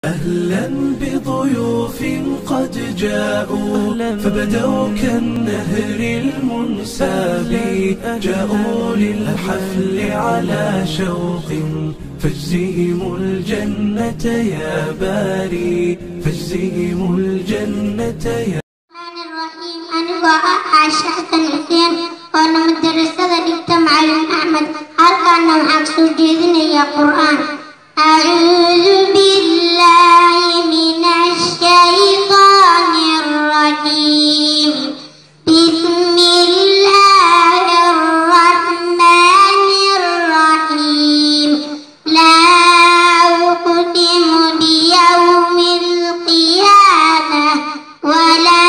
أهلا بضيوف قد جاءوا فبدوا كالنهر المنساب جاءوا للحفل على شوق فاجزهم الجنة يا باري فاجزهم الجنة يا الرحمن الرحيم. أنا عائشة حسن حسين وأنا مدرسة للجامعة معلم أحمد. هل معك سجدنا يا قرآن؟ أعوذ بالله من الشيطان الرجيم. بسم الله الرحمن الرحيم. لا أقسم بيوم القيامة ولا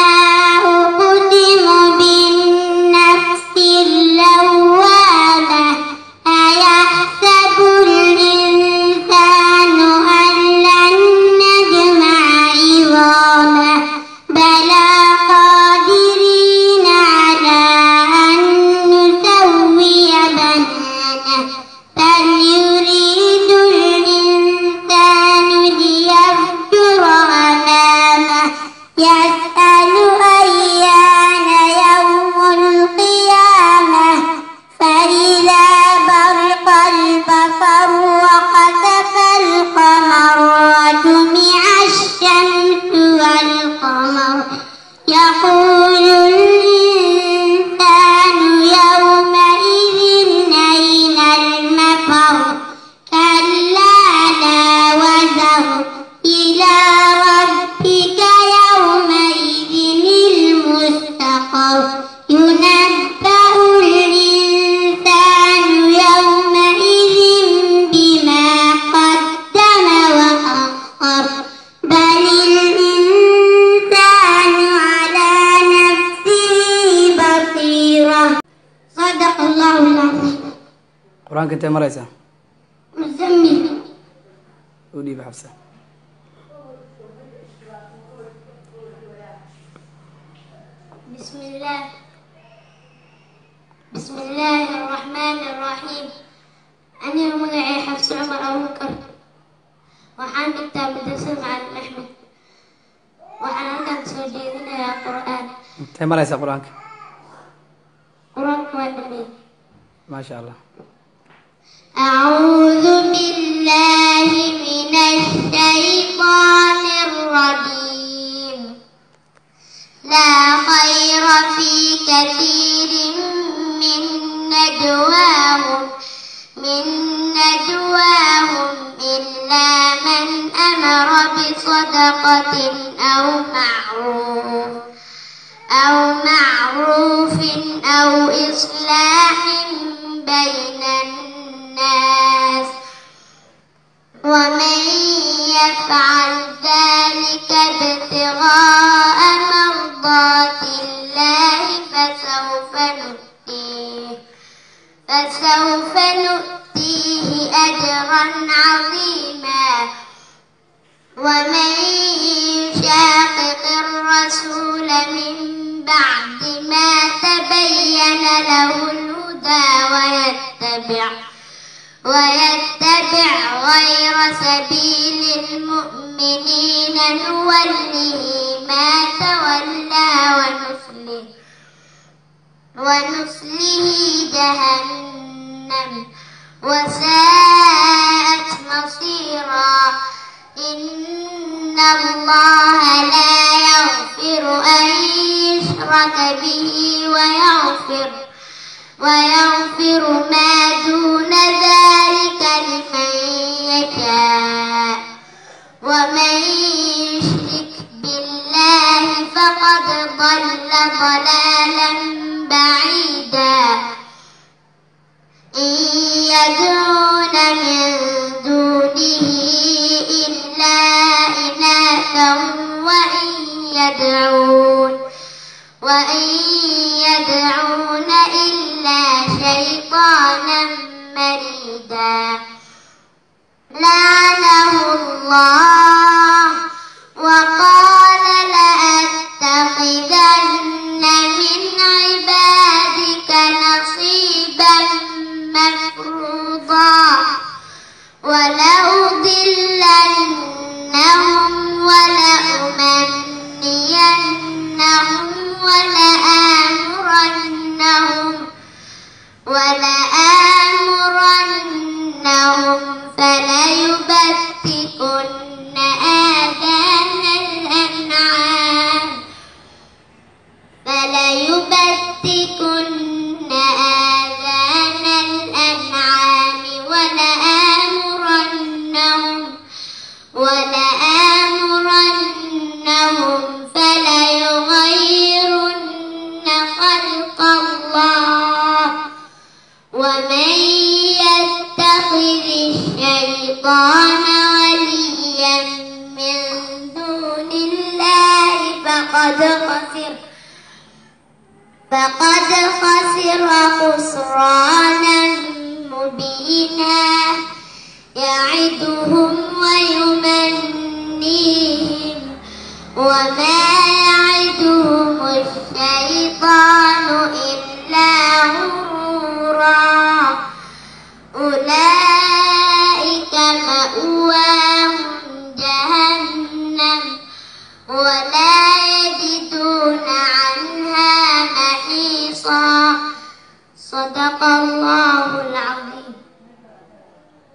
أقسم بالنفس اللوامة. أيحسب الإنسان أن لن نجمع عظامه بلى قادرين على أن نسوي بنانه بل يريد الإنسان ليفجر أمامه يسأل أيان يوم القيامة فإذا برق البصر وخسف القمر وجمع الشمس والقمر يقول الإنسان يومئذ أين المفر كلا لا وزر إلى ربك يومئذ المستقر ينبأ الإنسان يومئذ بما قدم وأخر بل الإنسان على نفسه بصيرة. صدق الله العظيم. قرآن كنت مريسة مزمل. ودي بحفصة. بسم الله الرحمن الرحيم. أنا مقعي حفص عمر أبو بكر وحان كتاب مدرسة معلم أحمد وحان كان سجدنا يا قرآن. انت مريسة قرآنك قرآن والنبي ما شاء الله. أعوذ بالله من الشيطان الرجيم. لا خير في كثير من نجواهم إلا من أمر بصدقة أو معروف أو إصلاح بين الناس ومن يفعل ذلك ابتغاء مرضات الله فسوف نؤتيه أجرا عظيما. ومن يشاقق الرسول من بعد ما تبين له الهدى ويتبع غير سبيل المؤمنين نوله ما تولى ونصله جهنم وساءت مصيرا. إن الله لا يغفر أن يشرك به ويغفر ما دون ذلك لمن يشاء ومن يشرك بالله فقد ضل ضلالا بعيدا. إن يدعون من دونه إلا إناثا وإن يدعون إلا شيطانا مريدا. لعنه الله وقال لأتخذن من عبادك نصيبا مفروضا ولأضلنهم ولآمرنهم فليبتكن آذان الأنعام ولآمرنهم فليغيرن خلق الله ومن يتخذ الشيطان وليا من دون الله فقد خسر خسرانا مبينا يعدهم ويمنيهم وما يعدهم الشيطان إلا غرورا أولئك مأواهم جهنم ولا يجدون عنها محيصا صدق الله العظيم.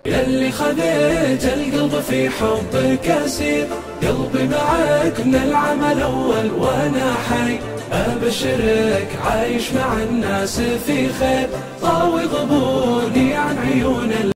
يلي خذيت القلب في حبك أسير، قلبي معك من العمل أول وأنا حي، أبشرك عايش مع الناس في خير، طاوي غبوني عن عيون